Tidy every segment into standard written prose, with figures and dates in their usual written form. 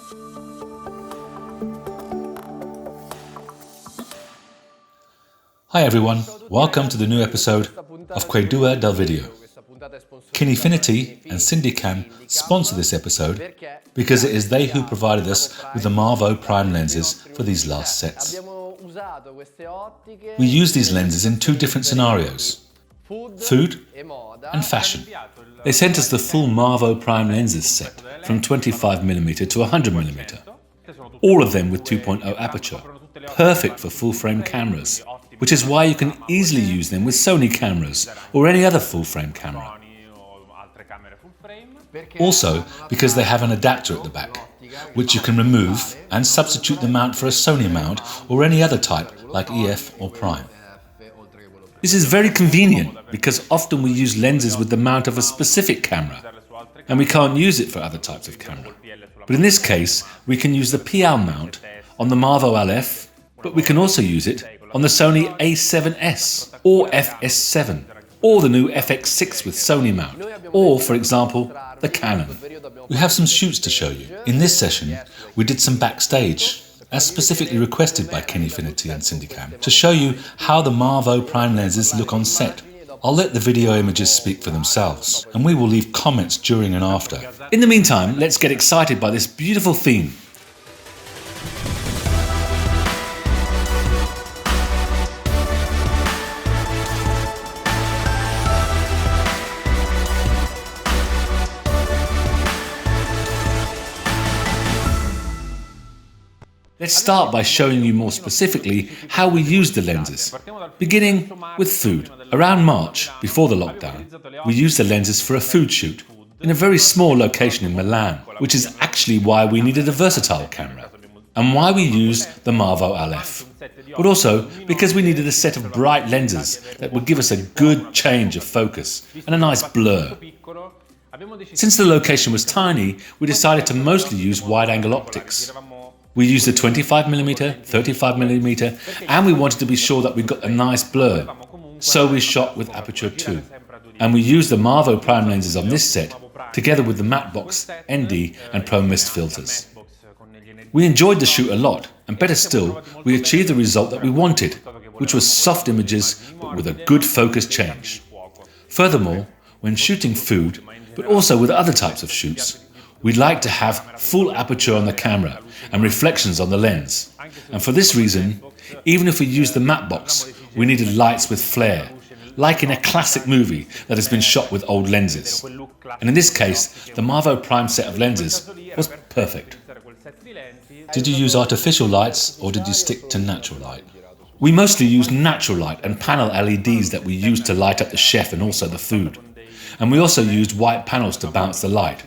Hi everyone, welcome to the new episode of Quei Delvideo. Kinefinity and Syndicam sponsor this episode because it is they who provided us with the Marvo prime lenses for these last sets. We use these lenses in two different scenarios, food and fashion. They sent us the full Marvo prime lenses set from 25mm to 100mm, all of them with 2.0 aperture, perfect for full-frame cameras, which is why you can easily use them with Sony cameras or any other full-frame camera. Also, because they have an adapter at the back, which you can remove and substitute the mount for a Sony mount or any other type like EF or Prime. This is very convenient because often we use lenses with the mount of a specific camera and we can't use it for other types of camera. But in this case, we can use the PL mount on the Marvo LF, but we can also use it on the Sony A7S or FS7 or the new FX6 with Sony mount or, for example, the Canon. We have some shoots to show you. In this session, we did some backstage, as specifically requested by Kinefinity and Syndicam, to show you how the Marvo prime lenses look on set. I'll let the video images speak for themselves, and we will leave comments during and after. In the meantime, let's get excited by this beautiful theme. Let's start by showing you more specifically how we use the lenses, beginning with food. Around March, before the lockdown, we used the lenses for a food shoot in a very small location in Milan, which is actually why we needed a versatile camera and why we used the Marvo LF, but also because we needed a set of bright lenses that would give us a good change of focus and a nice blur. Since the location was tiny, we decided to mostly use wide-angle optics. We used a 25mm, 35mm, and we wanted to be sure that we got a nice blur, so we shot with aperture 2. And we used the Marvo prime lenses on this set, together with the matte box, ND and Pro Mist filters. We enjoyed the shoot a lot, and better still, we achieved the result that we wanted, which was soft images but with a good focus change. Furthermore, when shooting food, but also with other types of shoots, we'd like to have full aperture on the camera and reflections on the lens. And for this reason, even if we used the matte box, we needed lights with flare, like in a classic movie that has been shot with old lenses. And in this case, the Marvo prime set of lenses was perfect. Did you use artificial lights or did you stick to natural light? We mostly used natural light and panel LEDs that we used to light up the chef and also the food. And we also used white panels to bounce the light.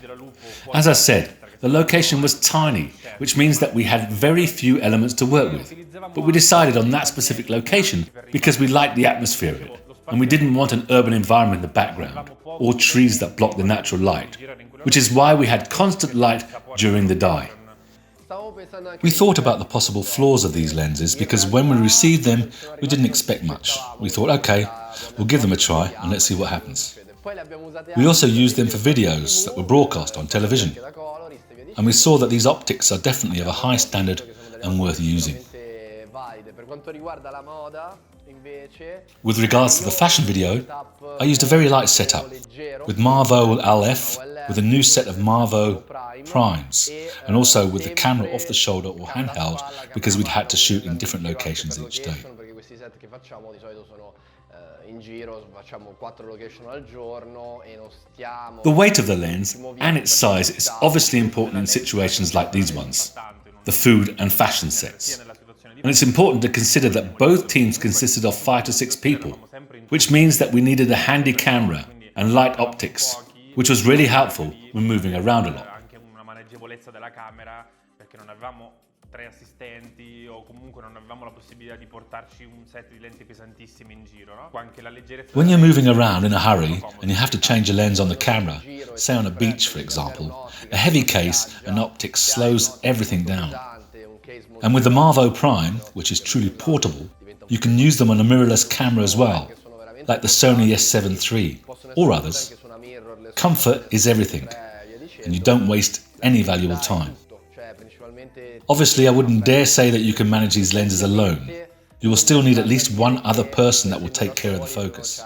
As I said, the location was tiny, which means that we had very few elements to work with. But we decided on that specific location because we liked the atmosphere of it, and we didn't want an urban environment in the background, or trees that blocked the natural light, which is why we had constant light during the dye. We thought about the possible flaws of these lenses because when we received them, we didn't expect much. We thought, okay, we'll give them a try and let's see what happens. We also used them for videos that were broadcast on television, and we saw that these optics are definitely of a high standard and worth using. With regards to the fashion video, I used a very light setup with Marvo LF, with a new set of Marvo primes, and also with the camera off the shoulder or handheld because we'd had to shoot in different locations each day. The weight of the lens and its size is obviously important in situations like these ones, the food and fashion sets. And it's important to consider that both teams consisted of 5 to 6 people, which means that we needed a handy camera and light optics, which was really helpful when moving around a lot. tre assistenti o comunque non avevamo la possibilità di portarci un set di lenti pesantissime in giro, no? Anche la leggerezza. When you're moving around in a hurry and you have to change a lens on the camera, say on a beach for example, a heavy case and optics slows everything down. And with the Marvo Prime, which is truly portable, you can use them on a mirrorless camera as well, like the Sony A7 III or others. Comfort is everything, and you don't waste any valuable time. Obviously, I wouldn't dare say that you can manage these lenses alone. You will still need at least one other person that will take care of the focus.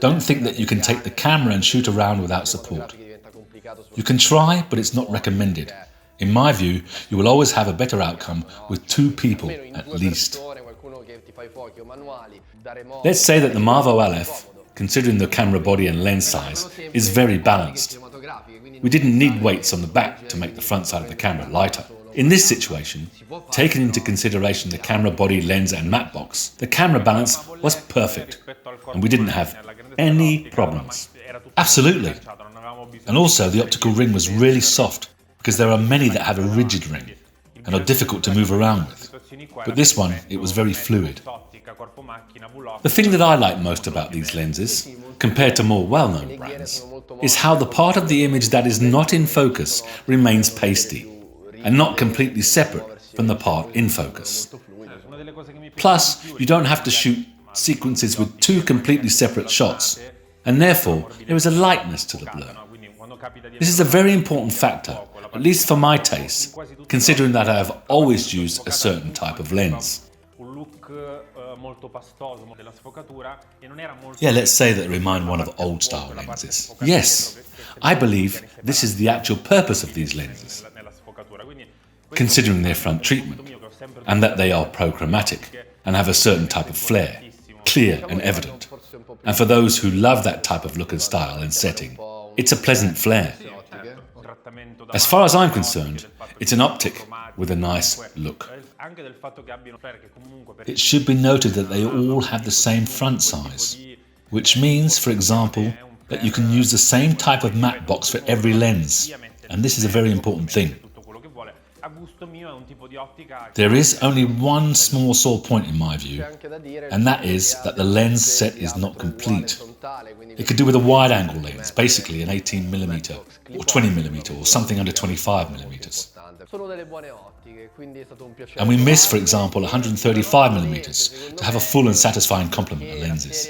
Don't think that you can take the camera and shoot around without support. You can try, but it's not recommended. In my view, you will always have a better outcome with 2 people at least. Let's say that the Marvo LF, considering the camera body and lens size, is very balanced. We didn't need weights on the back to make the front side of the camera lighter. In this situation, taking into consideration the camera body, lens and matte box, the camera balance was perfect and we didn't have any problems. Absolutely. And also the optical ring was really soft because there are many that have a rigid ring and are difficult to move around with. But this one, it was very fluid. The thing that I like most about these lenses, compared to more well-known brands, is how the part of the image that is not in focus remains pasty and not completely separate from the part in focus. Plus, you don't have to shoot sequences with 2 completely separate shots, and therefore there is a lightness to the blur. This is a very important factor, at least for my taste, considering that I have always used a certain type of lens. Yeah, let's say that they remind one of old-style lenses. Yes, I believe this is the actual purpose of these lenses, considering their front treatment, and that they are prochromatic and have a certain type of flare, clear and evident. And for those who love that type of look and style and setting, it's a pleasant flare. As far as I'm concerned, it's an optic with a nice look. It should be noted that they all have the same front size, which means, for example, that you can use the same type of matte box for every lens, and this is a very important thing. There is only one small sore point in my view, and that is that the lens set is not complete. It could do with a wide-angle lens, basically an 18mm or 20mm or something under 25mm. And we miss, for example, 135mm to have a full and satisfying complement of lenses.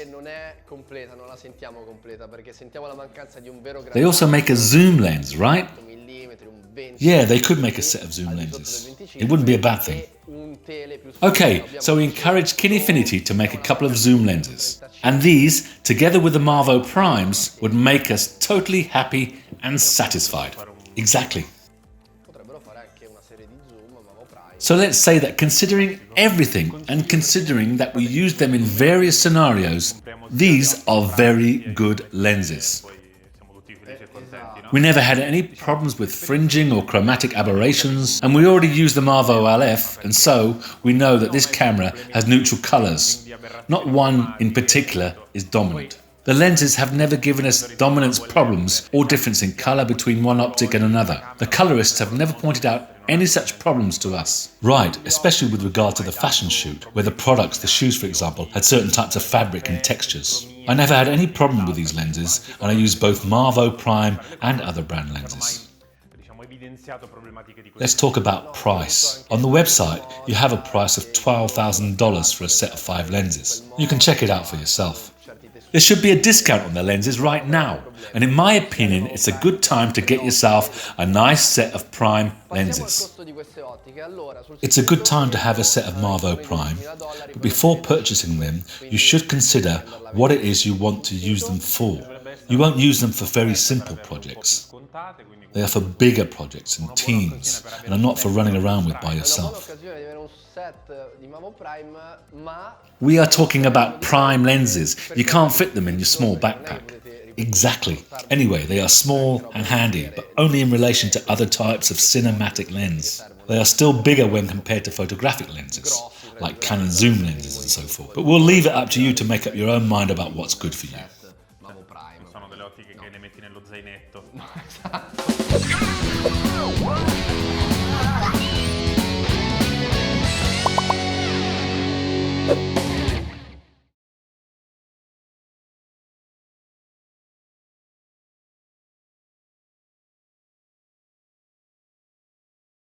They also make a zoom lens, right? Yeah, they could make a set of zoom lenses. It wouldn't be a bad thing. Okay, so we encouraged Kinefinity to make a couple of zoom lenses. And these, together with the Marvo primes, would make us totally happy and satisfied. Exactly. So let's say that considering everything and considering that we use them in various scenarios, these are very good lenses. We never had any problems with fringing or chromatic aberrations, and we already used the Marvo LF, and so we know that this camera has neutral colours. Not one in particular is dominant. The lenses have never given us dominance problems or difference in colour between one optic and another. The colourists have never pointed out any such problems to us. Right, especially with regard to the fashion shoot, where the products, the shoes for example, had certain types of fabric and textures. I never had any problem with these lenses, and I use both Marvo Prime and other brand lenses. Let's talk about price. On the website, you have a price of $12,000 for a set of 5 lenses. You can check it out for yourself. There should be a discount on the lenses right now, and in my opinion, it's a good time to get yourself a nice set of prime lenses. It's a good time to have a set of Marvo Prime, but before purchasing them, you should consider what it is you want to use them for. You won't use them for very simple projects. They are for bigger projects and teams, and are not for running around with by yourself. We are talking about prime lenses. You can't fit them in your small backpack. Exactly. Anyway, they are small and handy, but only in relation to other types of cinematic lens. They are still bigger when compared to photographic lenses, like Canon zoom lenses and so forth. But we'll leave it up to you to make up your own mind about what's good for you. Sono delle ottiche che ne metti nello zainetto.